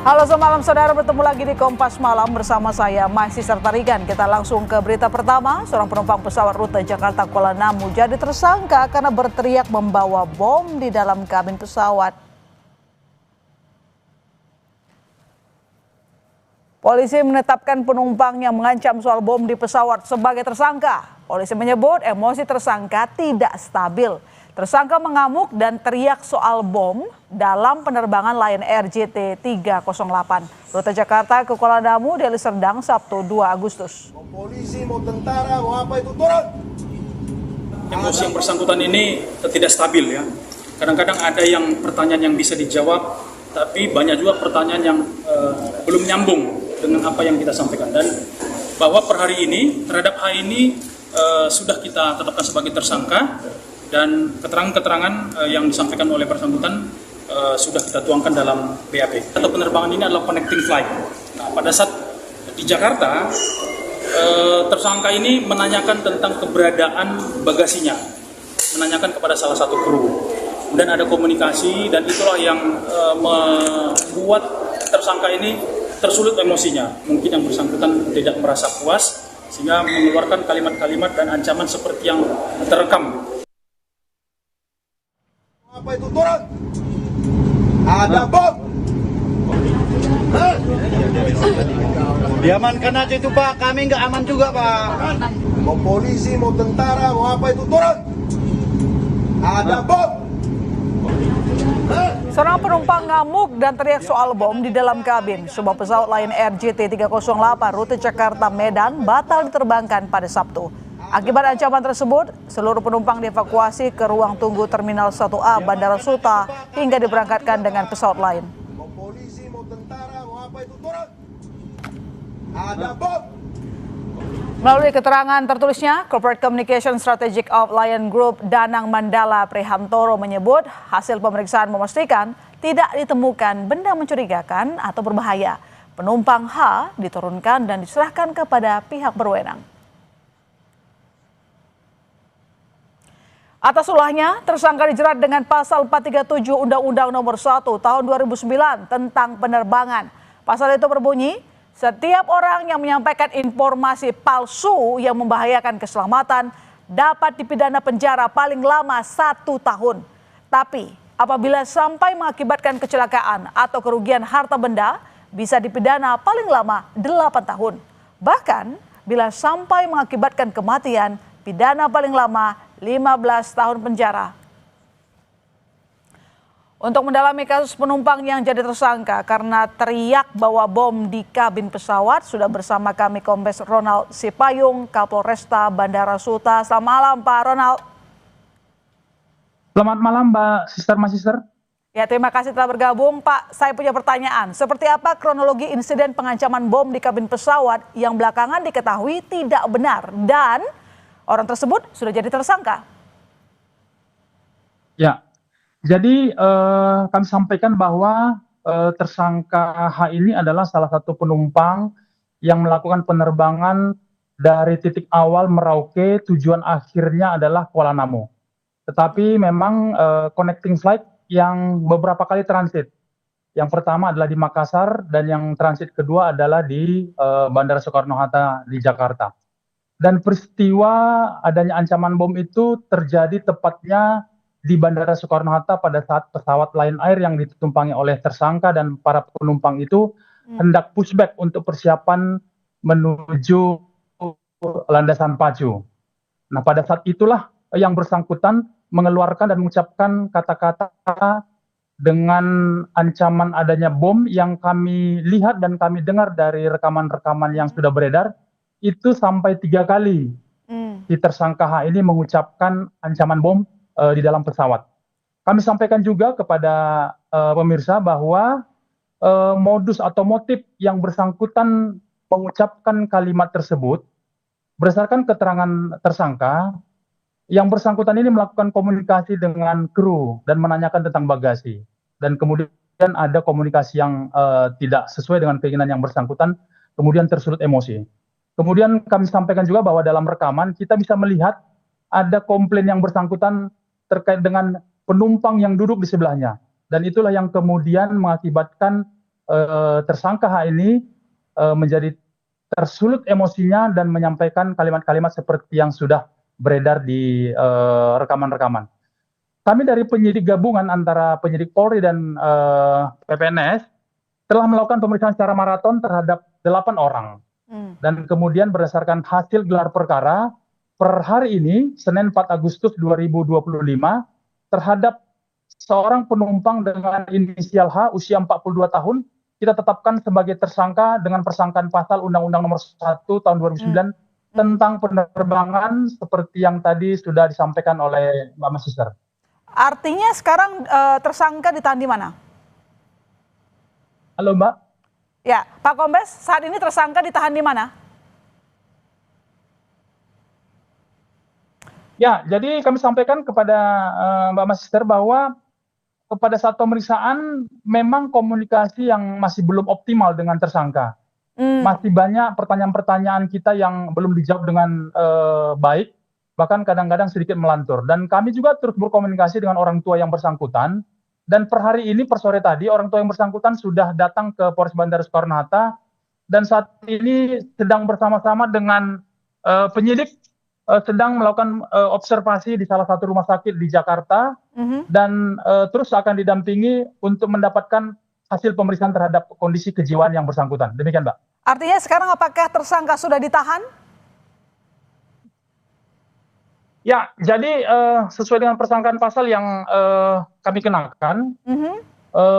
Halo semalam saudara, bertemu lagi di Kompas Malam bersama saya Masih Sertarigan. Kita langsung ke berita pertama. Seorang penumpang pesawat rute Jakarta Kuala Namu jadi tersangka karena berteriak membawa bom di dalam kabin pesawat. Polisi menetapkan penumpang yang mengancam soal bom di pesawat sebagai tersangka. Polisi menyebut emosi tersangka tidak stabil. Tersangka mengamuk dan teriak soal bom dalam penerbangan Lion Air JT 308 rute Jakarta ke Kuala Namu, Deli Serdang, Sabtu 2 Agustus. Mau polisi, mau tentara, mau apa itu turun. Emosi yang bersangkutan ini tidak stabil ya. Kadang-kadang ada yang pertanyaan yang bisa dijawab, tapi banyak juga pertanyaan yang belum nyambung dengan apa yang kita sampaikan. Dan bahwa per hari ini terhadap H ini sudah kita tetapkan sebagai tersangka. Dan keterangan-keterangan yang disampaikan oleh bersangkutan sudah kita tuangkan dalam BAP. Atau penerbangan ini adalah connecting flight. Nah, pada saat di Jakarta, tersangka ini menanyakan tentang keberadaan bagasinya, menanyakan kepada salah satu kru. Kemudian ada komunikasi dan itulah yang membuat tersangka ini tersulut emosinya. Mungkin yang bersangkutan tidak merasa puas sehingga mengeluarkan kalimat-kalimat dan ancaman seperti yang terekam. Apa itu turun? Ada bom. Diamankan aja itu Pak, kami nggak aman juga Pak. Mau polisi, mau tentara, mau apa itu turun? Ada bom. Seorang penumpang ngamuk dan teriak soal bom di dalam kabin sebuah pesawat Lion Air JT 308 rute Jakarta Medan batal diterbangkan pada Sabtu. Akibat ancaman tersebut, seluruh penumpang dievakuasi ke ruang tunggu Terminal 1A Bandara Suta hingga diberangkatkan dengan pesawat lain. Mau polisi, mau tentara, mau apa itu turun? Ada bom. Melalui keterangan tertulisnya, Corporate Communication Strategic of Lion Group Danang Mandala Prihantoro menyebut hasil pemeriksaan memastikan tidak ditemukan benda mencurigakan atau berbahaya. Penumpang H diturunkan dan diserahkan kepada pihak berwenang. Atas ulahnya, tersangka dijerat dengan pasal 437 Undang-Undang Nomor 1 Tahun 2009 tentang penerbangan. Pasal itu berbunyi, setiap orang yang menyampaikan informasi palsu yang membahayakan keselamatan dapat dipidana penjara paling lama 1 tahun. Tapi apabila sampai mengakibatkan kecelakaan atau kerugian harta benda, bisa dipidana paling lama 8 tahun. Bahkan bila sampai mengakibatkan kematian, pidana paling lama 15 tahun penjara. Untuk mendalami kasus penumpang yang jadi tersangka karena teriak bawa bom di kabin pesawat, sudah bersama kami Kombes Ronald Sipayung, Kapolresta Bandara Suta. Selamat malam Pak Ronald. Selamat malam Mbak Sister. Ya, terima kasih telah bergabung Pak. Saya punya pertanyaan, seperti apa kronologi insiden pengancaman bom di kabin pesawat yang belakangan diketahui tidak benar dan orang tersebut sudah jadi tersangka? Ya, jadi kami sampaikan bahwa tersangka H ini adalah salah satu penumpang yang melakukan penerbangan dari titik awal Merauke, tujuan akhirnya adalah Kuala Namu. Tetapi memang connecting flight yang beberapa kali transit. Yang pertama adalah di Makassar dan yang transit kedua adalah di Bandara Soekarno-Hatta di Jakarta. Dan peristiwa adanya ancaman bom itu terjadi tepatnya di Bandara Soekarno-Hatta pada saat pesawat Lion Air yang ditumpangi oleh tersangka dan para penumpang itu hendak pushback untuk persiapan menuju landasan pacu. Nah, pada saat itulah yang bersangkutan mengeluarkan dan mengucapkan kata-kata dengan ancaman adanya bom yang kami lihat dan kami dengar dari rekaman-rekaman yang sudah beredar. Itu sampai 3 kali si tersangka H ini mengucapkan ancaman bom di dalam pesawat. Kami sampaikan juga kepada pemirsa bahwa modus atau motif yang bersangkutan mengucapkan kalimat tersebut berdasarkan keterangan tersangka, yang bersangkutan ini melakukan komunikasi dengan kru dan menanyakan tentang bagasi. Dan kemudian ada komunikasi yang tidak sesuai dengan keinginan yang bersangkutan, kemudian tersulut emosi. Kemudian kami sampaikan juga bahwa dalam rekaman kita bisa melihat ada komplain yang bersangkutan terkait dengan penumpang yang duduk di sebelahnya. Dan itulah yang kemudian mengakibatkan tersangka H ini menjadi tersulut emosinya dan menyampaikan kalimat-kalimat seperti yang sudah beredar di rekaman-rekaman. Kami dari penyidik gabungan antara penyidik Polri dan PPNS telah melakukan pemeriksaan secara maraton terhadap 8 orang. Dan kemudian berdasarkan hasil gelar perkara, per hari ini, Senin 4 Agustus 2025, terhadap seorang penumpang dengan inisial H, usia 42 tahun, kita tetapkan sebagai tersangka dengan persangkaan pasal Undang-Undang Nomor 1 Tahun 2009 tentang penerbangan seperti yang tadi sudah disampaikan oleh Mbak Masister. Artinya sekarang tersangka ditahan di mana? Halo Mbak. Ya, Pak Kombes, saat ini tersangka ditahan di mana? Ya, jadi kami sampaikan kepada Mbak Masister bahwa pada saat pemeriksaan memang komunikasi yang masih belum optimal dengan tersangka. Masih banyak pertanyaan-pertanyaan kita yang belum dijawab dengan baik, bahkan kadang-kadang sedikit melantur. Dan kami juga terus berkomunikasi dengan orang tua yang bersangkutan. Dan per hari ini, per sore tadi, orang tua yang bersangkutan sudah datang ke Polres Bandara Soekarno-Hatta dan saat ini sedang bersama-sama dengan penyidik sedang melakukan observasi di salah satu rumah sakit di Jakarta dan terus akan didampingi untuk mendapatkan hasil pemeriksaan terhadap kondisi kejiwaan yang bersangkutan. Demikian, Mbak. Artinya sekarang apakah tersangka sudah ditahan? Ya, jadi sesuai dengan persangkaan pasal yang kami kenakan,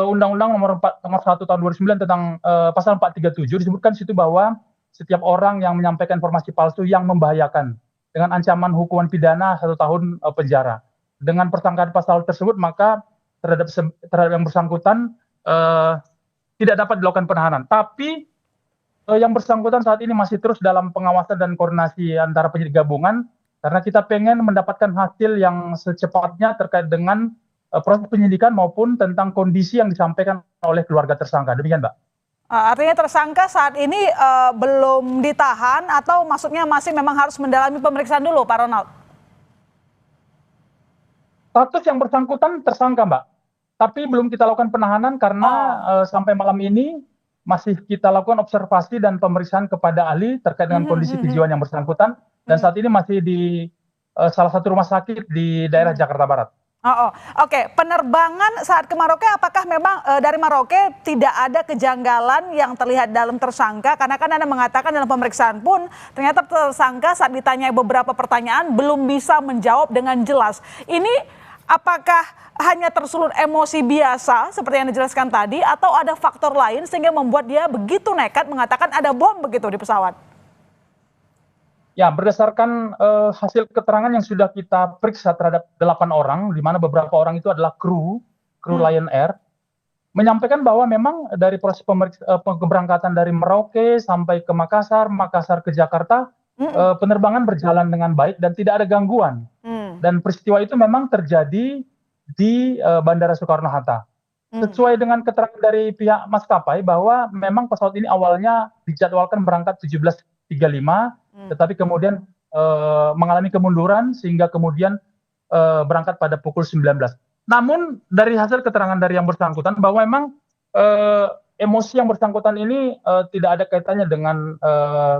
Undang-Undang Nomor 1 Tahun 2009 tentang pasal 437 disebutkan situ bahwa setiap orang yang menyampaikan informasi palsu yang membahayakan dengan ancaman hukuman pidana 1 tahun penjara. Dengan persangkaan pasal tersebut maka terhadap yang bersangkutan tidak dapat dilakukan penahanan. Tapi yang bersangkutan saat ini masih terus dalam pengawasan dan koordinasi antara penyidik gabungan. Karena kita pengen mendapatkan hasil yang secepatnya terkait dengan proses penyidikan maupun tentang kondisi yang disampaikan oleh keluarga tersangka. Demikian, Mbak. Artinya tersangka saat ini belum ditahan atau maksudnya masih memang harus mendalami pemeriksaan dulu, Pak Ronald? Status yang bersangkutan tersangka, Mbak. Tapi belum kita lakukan penahanan karena sampai malam ini masih kita lakukan observasi dan pemeriksaan kepada ahli terkait dengan kondisi kejiwaan yang bersangkutan. Dan saat ini masih di salah satu rumah sakit di daerah Jakarta Barat. Oke. Penerbangan saat ke Maroke, apakah memang dari Maroke tidak ada kejanggalan yang terlihat dalam tersangka? Karena kan Anda mengatakan dalam pemeriksaan pun ternyata tersangka saat ditanya beberapa pertanyaan belum bisa menjawab dengan jelas. Ini apakah hanya tersulut emosi biasa seperti yang dijelaskan tadi atau ada faktor lain sehingga membuat dia begitu nekat mengatakan ada bom begitu di pesawat? Ya, berdasarkan hasil keterangan yang sudah kita periksa terhadap 8 orang, di mana beberapa orang itu adalah kru Lion Air, menyampaikan bahwa memang dari proses keberangkatan dari Merauke sampai ke Makassar, Makassar ke Jakarta, penerbangan berjalan dengan baik dan tidak ada gangguan. Dan peristiwa itu memang terjadi di Bandara Soekarno-Hatta. Sesuai dengan keterangan dari pihak maskapai bahwa memang pesawat ini awalnya dijadwalkan berangkat 17.35, tetapi kemudian mengalami kemunduran sehingga kemudian berangkat pada pukul 19. Namun dari hasil keterangan dari yang bersangkutan bahwa memang emosi yang bersangkutan ini tidak ada kaitannya dengan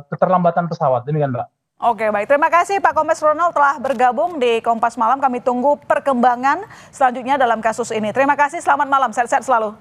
keterlambatan pesawat. Demikian, Mbak. Oke, baik. Terima kasih Pak Kombes Ronald telah bergabung di Kompas Malam. Kami tunggu perkembangan selanjutnya dalam kasus ini. Terima kasih, selamat malam, sehat-sehat selalu.